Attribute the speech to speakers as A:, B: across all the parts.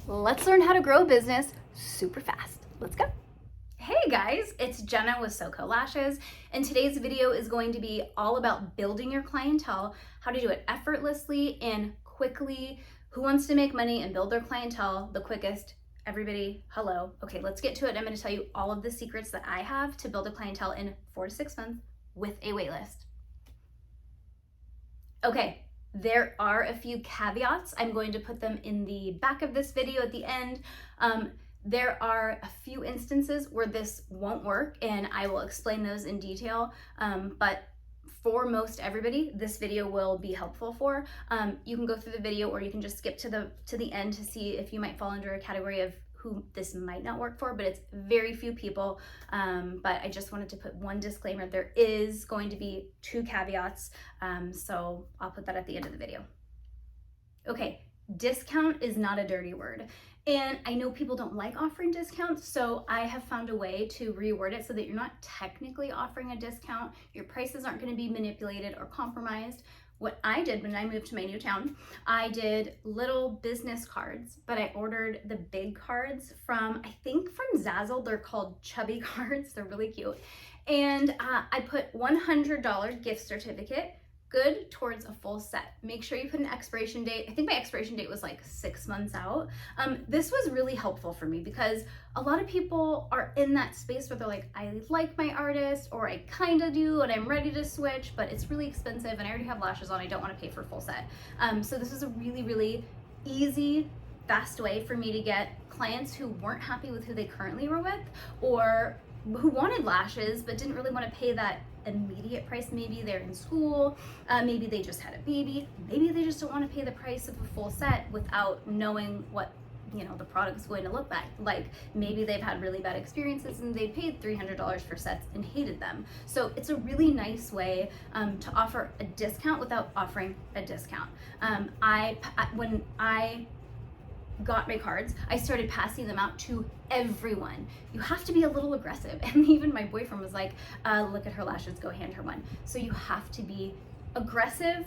A: Let's learn how to grow a business super fast. Let's go. Hey guys, it's Jena with SoCo Lashes, and today's video is going to be all about building your clientele, how to do it effortlessly and quickly. Who wants to make money and build their clientele the quickest? Everybody, hello. Okay, let's get to it. I'm going to tell you all of the secrets that I have to build a clientele in 4 to 6 months with a waitlist. Okay. There are a few caveats. I'm going to put them in the back of this video at the end. There are a few instances where this won't work, and I will explain those in detail. But for most everybody, this video will be helpful for. You can go through the video, or you can just skip to the end to see if you might fall under a category of who this might not work for, but it's very few people. But I just wanted to put one disclaimer. There is going to be 2 caveats, so I'll put that at the end of the video. Okay, discount is not a dirty word. And I know people don't like offering discounts, so I have found a way to reword it so that you're not technically offering a discount. Your prices aren't going to be manipulated or compromised. What I did when I moved to my new town, I did little business cards, but I ordered the big cards from Zazzle. They're called chubby cards. They're really cute. And I put $100 gift certificate, good towards a full set. Make sure you put an expiration date. I think my expiration date was like 6 months out. This was really helpful for me because a lot of people are in that space where they're like, I like my artist, or I kind of do, and I'm ready to switch, but it's really expensive and I already have lashes on. I don't want to pay for a full set. So this is a really, really easy, fast way for me to get clients who weren't happy with who they currently were with, or who wanted lashes but didn't really want to pay that immediate price. Maybe they're in school, maybe they just had a baby, maybe they just don't want to pay the price of a full set without knowing what the product is going to look like. Maybe they've had really bad experiences and they paid $300 for sets and hated them. So it's a really nice way to offer a discount without offering a discount. When I got my cards, I started passing them out to everyone. You have to be a little aggressive. And even my boyfriend was like, look at her lashes, go hand her one. So you have to be aggressive,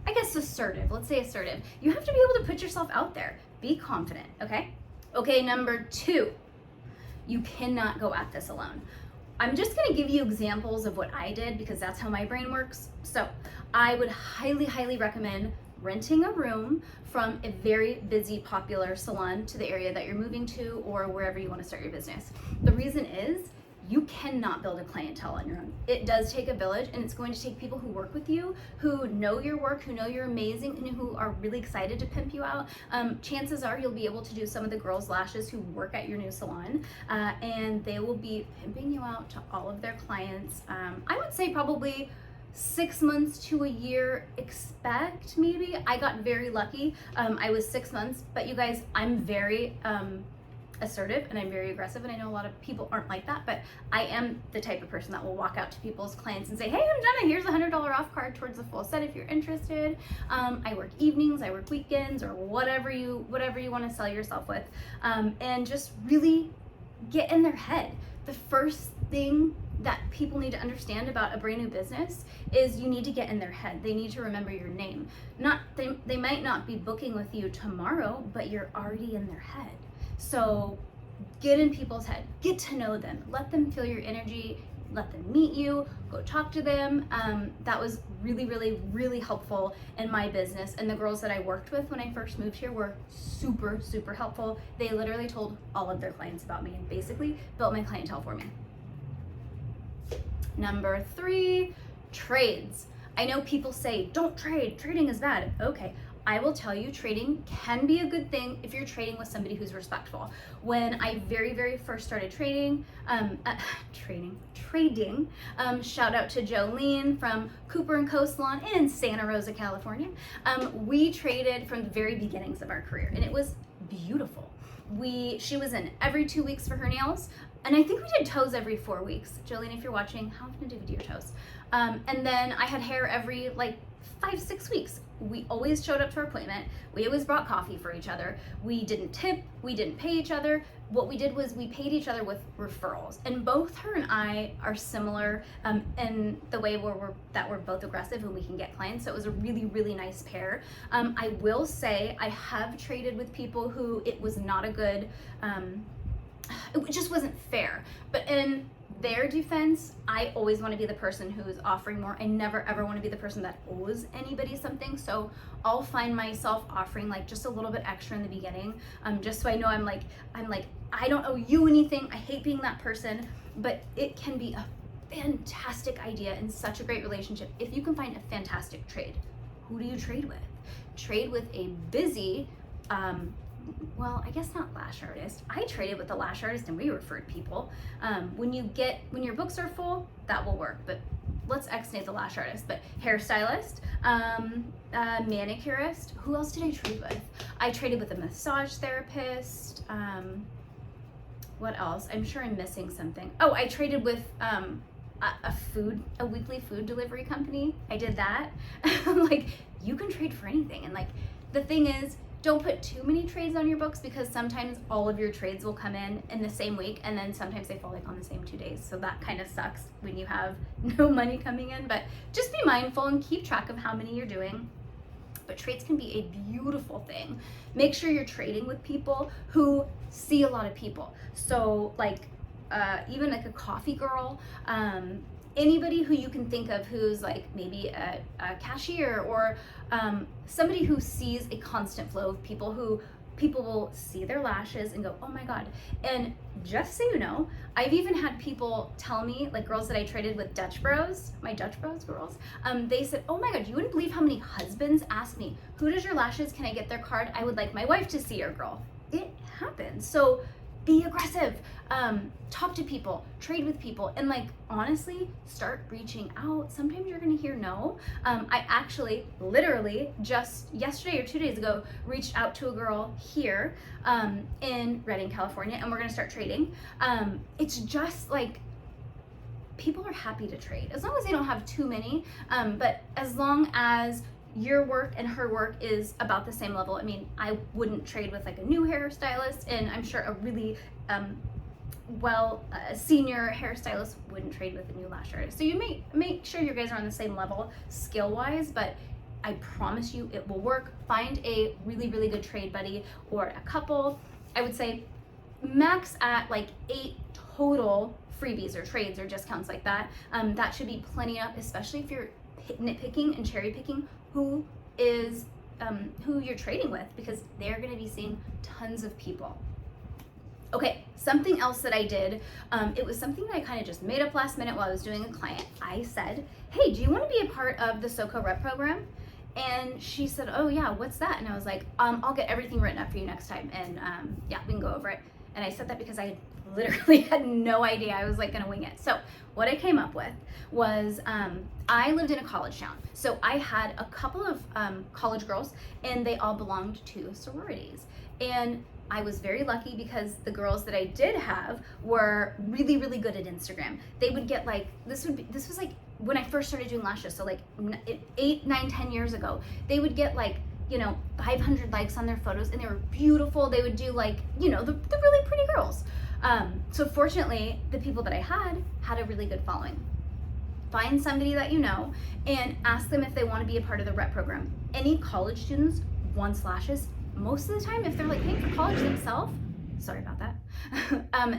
A: I guess assertive. Let's say assertive. You have to be able to put yourself out there. Be confident, okay? Okay, number 2, you cannot go at this alone. I'm just gonna give you examples of what I did because that's how my brain works. So I would highly, highly recommend renting a room from a very busy, popular salon to the area that you're moving to or wherever you want to start your business. The reason is you cannot build a clientele on your own. It does take a village, and it's going to take people who work with you, who know your work, who know you're amazing, and who are really excited to pimp you out. Chances are you'll be able to do some of the girls' lashes who work at your new salon, and they will be pimping you out to all of their clients. I would say probably 6 months to a year, expect maybe. I got very lucky. I was 6 months, but you guys, I'm very assertive and I'm very aggressive, and I know a lot of people aren't like that, but I am the type of person that will walk out to people's clients and say, hey, I'm Jena, here's a $100 off card towards the full set if you're interested. I work evenings, I work weekends, or whatever you want to sell yourself with, and just really get in their head. The first thing that people need to understand about a brand new business is you need to get in their head. They need to remember your name. They might not be booking with you tomorrow, but you're already in their head. So get in people's head, get to know them, let them feel your energy, let them meet you, go talk to them. That was really, really, really helpful in my business. And the girls that I worked with when I first moved here were super, super helpful. They literally told all of their clients about me and basically built my clientele for me. Number 3, trades. I know people say, don't trade, trading is bad. Okay, I will tell you, trading can be a good thing if you're trading with somebody who's respectful. When I very, very first started trading, shout out to Jolene from Cooper & Co Salon in Santa Rosa, California. We traded from the very beginnings of our career, and it was beautiful. She was in every 2 weeks for her nails, and I think we did toes every 4 weeks. Jolene, if you're watching, how often did we do your toes? And then I had hair every 5-6 weeks. We always showed up to our appointment. We always brought coffee for each other. We didn't tip. We didn't pay each other. What we did was we paid each other with referrals. And both her and I are similar in the way we're both aggressive and we can get clients. So it was a really, really nice pair. I will say I have traded with people who it was not a good, it just wasn't fair. But in their defense, I always want to be the person who is offering more. I never ever want to be the person that owes anybody something. So I'll find myself offering like just a little bit extra in the beginning, just so I know I'm like I don't owe you anything. I hate being that person, but it can be a fantastic idea and such a great relationship if you can find a fantastic trade. Who do you trade with? Trade with a busy, well, I guess not lash artist. I traded with a lash artist and we referred people. When your books are full, that will work, but let's extend the lash artist. But hairstylist, manicurist, who else did I trade with? I traded with a massage therapist. What else? I'm sure I'm missing something. Oh, I traded with a weekly food delivery company. I did that. Like, you can trade for anything. And like, the thing is, don't put too many trades on your books because sometimes all of your trades will come in the same week, and then sometimes they fall like on the same 2 days. So that kind of sucks when you have no money coming in, but just be mindful and keep track of how many you're doing. But trades can be a beautiful thing. Make sure you're trading with people who see a lot of people. So like even like a coffee girl, anybody who you can think of who's like maybe a cashier or somebody who sees a constant flow of people who people will see their lashes and go, oh my God. And just so you know, I've even had people tell me, like girls that I traded with Dutch Bros, my Dutch Bros girls, they said, oh my God, you wouldn't believe how many husbands ask me, who does your lashes? Can I get their card? I would like my wife to see your girl. It happens. So be aggressive, talk to people, trade with people, and like honestly start reaching out. Sometimes you're gonna hear no. I actually literally just yesterday or 2 days ago reached out to a girl here in Redding, California, and we're gonna start trading. It's just like people are happy to trade as long as they don't have too many, but as long as your work and her work is about the same level. I mean, I wouldn't trade with like a new hairstylist, and I'm sure a really senior hairstylist wouldn't trade with a new lash artist. So you may make sure you guys are on the same level skill wise, but I promise you it will work. Find a really, really good trade buddy or a couple. I would say max at like 8 total freebies or trades or discounts like that. That should be plenty up, especially if you're nitpicking and cherry picking who you're trading with, because they're going to be seeing tons of people. Okay, something else that I did, it was something that I kind of just made up last minute while I was doing a client. I said, hey, do you want to be a part of the SoCo Rep program? And she said, oh yeah, what's that? And I was like, I'll get everything written up for you next time, and yeah, we can go over it. And I said that because I literally had no idea. I was like gonna wing it. So what I came up with was, I lived in a college town. So I had a couple of college girls, and they all belonged to sororities. And I was very lucky because the girls that I did have were really, really good at Instagram. They would get like, this was like when I first started doing lashes. So like 8, 9, 10 years ago, they would get like, 500 likes on their photos, and they were beautiful. They would do like, the really pretty girls. So fortunately, the people that I had a really good following. Find somebody that you know and ask them if they want to be a part of the rep program. Any college students want lashes. Most of the time, if they're like paying for college themselves, sorry about that,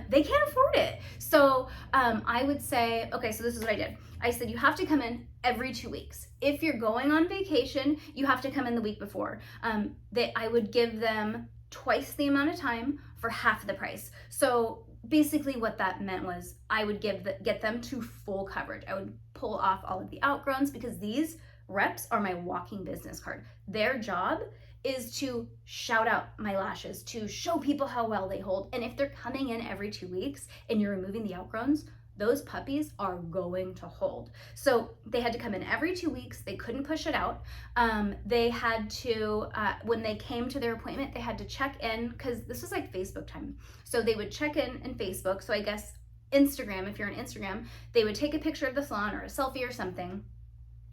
A: they can't afford it. So I would say, okay, so this is what I did. I said, you have to come in every 2 weeks. If you're going on vacation, you have to come in the week before. I would give them twice the amount of time for half the price. So basically what that meant was I would get them to full coverage. I would pull off all of the outgrowns, because these reps are my walking business card. Their job is to shout out my lashes, to show people how well they hold. And if they're coming in every 2 weeks and you're removing the outgrowns, those puppies are going to hold. So they had to come in every 2 weeks. They couldn't push it out. They had to, when they came to their appointment, they had to check in, because this was like Facebook time. So they would check in Facebook. So I guess Instagram, if you're on Instagram, they would take a picture of the salon or a selfie or something.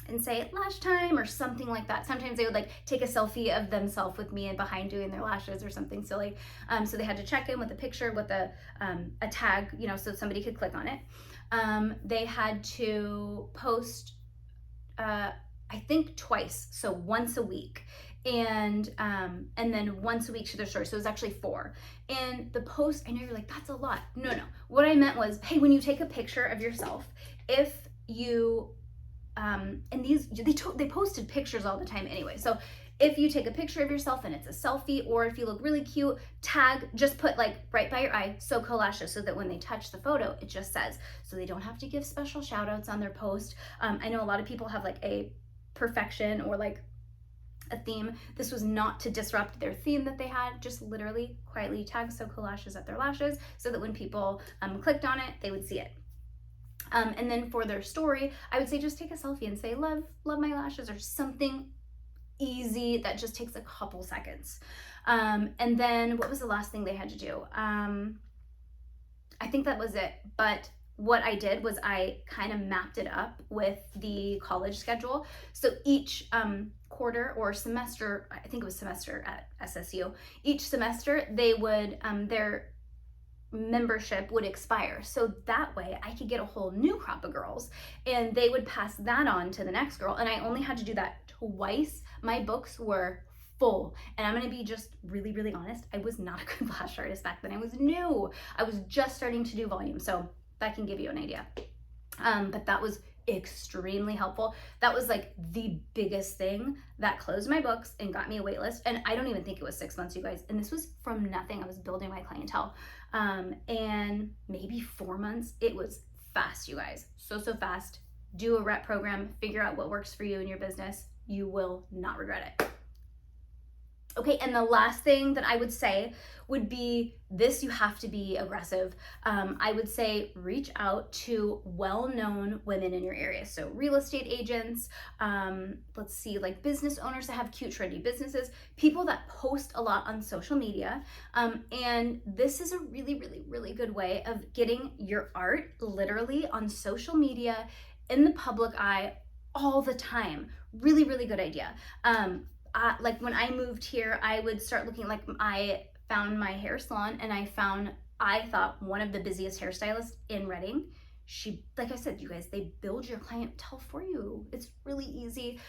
A: and say lash time or something like that. Sometimes they would like take a selfie of themselves with me and behind doing their lashes or something silly. So they had to check in with a picture with a tag, you know, so somebody could click on it. They had to post, I think twice, so once a week. And then once a week to their story. So it was actually 4. And the post, I know you're like, that's a lot. No. What I meant was, hey, when you take a picture of yourself, if you, and they posted pictures all the time anyway. So if you take a picture of yourself and it's a selfie, or if you look really cute, tag, just put like right by your eye, SoCo Lashes, so that when they touch the photo, it just says, so they don't have to give special shout outs on their post. I know a lot of people have like a perfection or like a theme. This was not to disrupt their theme that they had, just literally quietly tag SoCo Lashes at their lashes so that when people clicked on it, they would see it. And then for their story, I would say just take a selfie and say, love my lashes, or something easy that just takes a couple seconds. And then what was the last thing they had to do? I think that was it. But what I did was I kind of mapped it up with the college schedule. So each quarter or semester, I think it was semester at SSU, each semester they would, their membership would expire. So that way I could get a whole new crop of girls and they would pass that on to the next girl. And I only had to do that twice. My books were full. And I'm going to be just really, really honest. I was not a good lash artist back then. I was new. I was just starting to do volume. So that can give you an idea. But that was extremely helpful. That was like the biggest thing that closed my books and got me a wait list. And I don't even think it was 6 months, you guys. And this was from nothing. I was building my clientele. And maybe 4 months. It was fast, you guys. So fast. Do a rep program. Figure out what works for you in your business. You will not regret it. Okay, and the last thing that I would say would be this: you have to be aggressive. I would say reach out to well-known women in your area. So real estate agents, let's see, like business owners that have cute, trendy businesses, people that post a lot on social media. And this is a really, really, really good way of getting your art literally on social media in the public eye all the time. Really, really good idea. Like when I moved here, I would start looking, like I found my hair salon and I thought one of the busiest hairstylists in Reading. She, like I said, you guys, they build your clientele for you. It's really easy.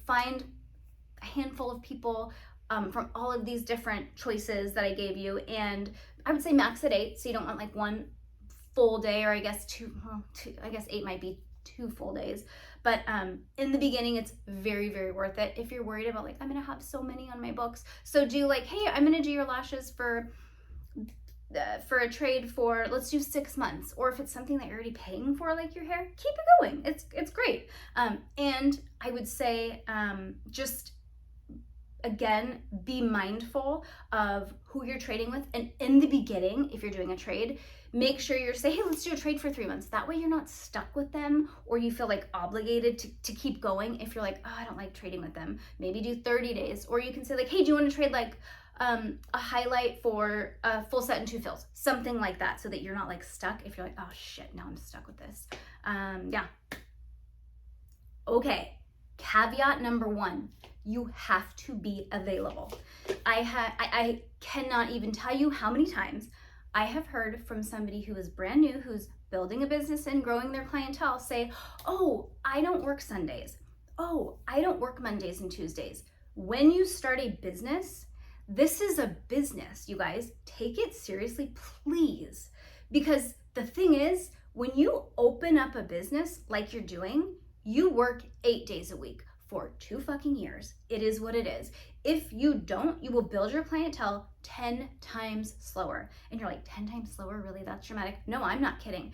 A: Find a handful of people from all of these different choices that I gave you. And I would say max at 8. So you don't want like one full day, or I guess two, I guess 8 might be 2 full days. But in the beginning, it's very, very worth it if you're worried about like, I'm gonna have so many on my books. So do like, hey, I'm gonna do your lashes for a trade for, let's do 6 months. Or if it's something that you're already paying for, like your hair, keep it going. It's great. And I would say just, again, be mindful of who you're trading with. And in the beginning, if you're doing a trade, make sure you're saying, hey, let's do a trade for 3 months. That way you're not stuck with them, or you feel like obligated to keep going. If you're like, oh, I don't like trading with them, maybe do 30 days. Or you can say like, hey, do you want to trade like a highlight for a full set and 2 fills? Something like that, so that you're not like stuck if you're like, oh shit, now I'm stuck with this. Yeah. Okay, caveat number 1. You have to be available. I cannot even tell you how many times I have heard from somebody who is brand new, who's building a business and growing their clientele, say, oh, I don't work Sundays. Oh, I don't work Mondays and Tuesdays. When you start a business, this is a business, you guys. Take it seriously, please. Because the thing is, when you open up a business like you're doing, you work 8 days a week for 2 fucking years. It is what it is. If you don't, you will build your clientele 10 times slower. And you're like, 10 times slower? Really? That's dramatic. No, I'm not kidding.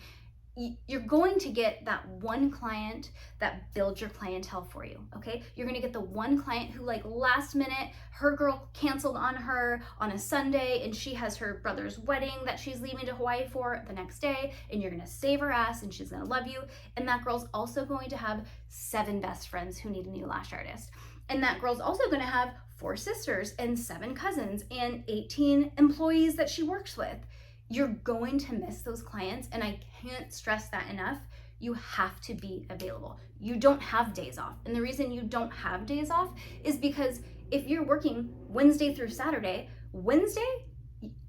A: You're going to get that one client that builds your clientele for you, okay? You're gonna get the one client who like last minute, her girl canceled on her on a Sunday and she has her brother's wedding that she's leaving to Hawaii for the next day, and you're gonna save her ass and she's gonna love you. And that girl's also going to have 7 best friends who need a new lash artist. And that girl's also gonna have 4 sisters and 7 cousins and 18 employees that she works with. You're going to miss those clients, and I can't stress that enough. You have to be available. You don't have days off. And the reason you don't have days off is because if you're working Wednesday through Saturday, Wednesday,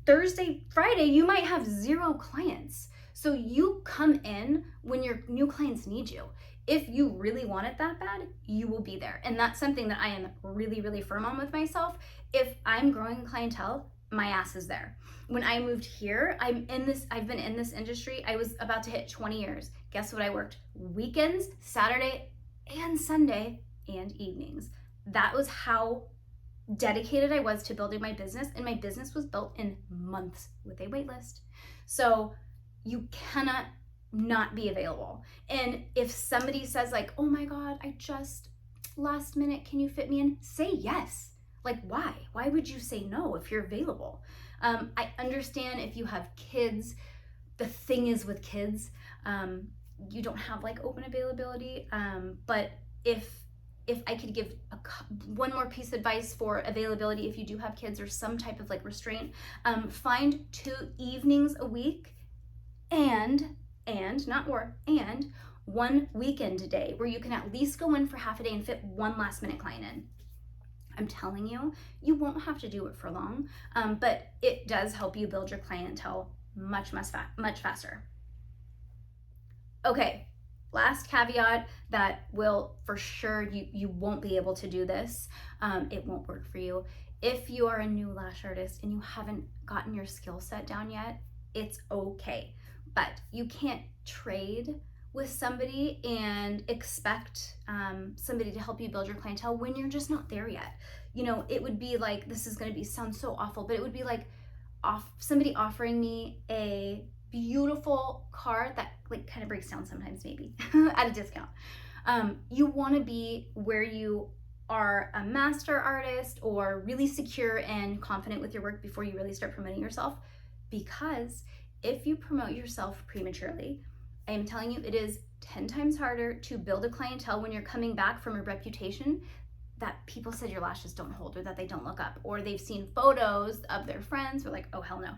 A: Thursday, Friday, you might have 0 clients. So you come in when your new clients need you. If you really want it that bad, you will be there. And that's something that I am really, really firm on with myself. If I'm growing clientele, my ass is there. When I moved here, I've been in this industry. I was about to hit 20 years. Guess what? I worked weekends, Saturday and Sunday, and evenings. That was how dedicated I was to building my business, and my business was built in months with a wait list. So you cannot not be available. And if somebody says like, oh my God, I just last minute, can you fit me in? Say yes. Like, why? Why would you say no if you're available? I understand if you have kids. The thing is with kids, you don't have like open availability. But if I could give one more piece of advice for availability, if you do have kids or some type of like restraint, find 2 evenings a week and 1 weekend day where you can at least go in for half a day and fit 1 last minute client in. I'm telling you, you won't have to do it for long, but it does help you build your clientele much faster. Okay, last caveat that will for sure, you won't be able to do this. It won't work for you. If you are a new lash artist and you haven't gotten your skill set down yet, it's okay. But you can't trade with somebody and expect somebody to help you build your clientele when you're just not there yet. You know, it would be like, this is going to sound so awful, but it would be like somebody offering me a beautiful car that like kind of breaks down sometimes, maybe at a discount. You want to be where you are a master artist or really secure and confident with your work before you really start promoting yourself. Because if you promote yourself prematurely, I am telling you, it is 10 times harder to build a clientele when you're coming back from a reputation that people said your lashes don't hold, or that they don't look up, or they've seen photos of their friends who are like, oh, hell no.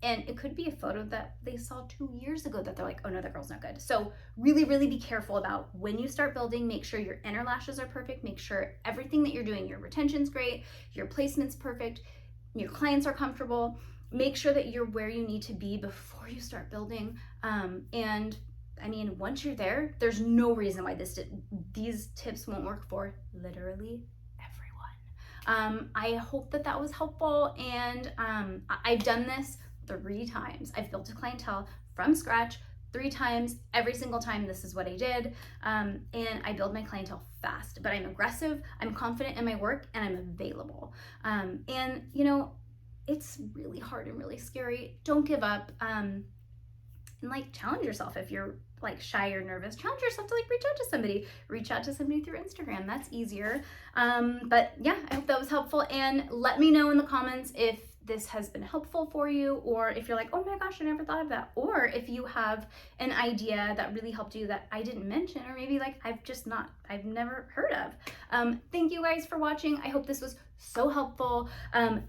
A: And it could be a photo that they saw 2 years ago that they're like, oh no, that girl's not good. So really, really be careful about when you start building. Make sure your inner lashes are perfect. Make sure everything that you're doing, your retention's great, your placement's perfect, your clients are comfortable. Make sure that you're where you need to be before you start building. And I mean, once you're there, there's no reason why these tips won't work for literally everyone. I hope that was helpful. And I've done this 3 times. I've built a clientele from scratch 3 times. Every single time, this is what I did. And I build my clientele fast, but I'm aggressive, I'm confident in my work, and I'm available. And you know, it's really hard and really scary. Don't give up. And like challenge yourself. If you're like shy or nervous, challenge yourself to like reach out to somebody through Instagram. That's easier. But yeah, I hope that was helpful, and let me know in the comments if this has been helpful for you, or if you're like, oh my gosh, I never thought of that, or if you have an idea that really helped you that I didn't mention, or maybe like I've never heard of. Thank you guys for watching. I hope this was so helpful.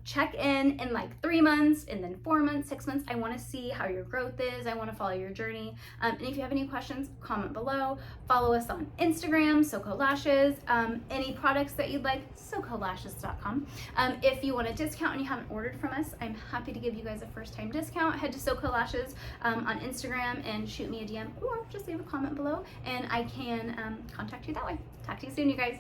A: Check in like 3 months, and then 4 months, 6 months. I want to see how your growth is. I want to follow your journey. And if you have any questions, comment below. Follow us on Instagram, SoCo Lashes. Any products that you'd like, SoCoLashes.com. If you want a discount and you haven't ordered from us, I'm happy to give you guys a first-time discount. Head to SoCo Lashes on Instagram and shoot me a DM, or just leave a comment below, and I can contact you that way. Talk to you soon, you guys.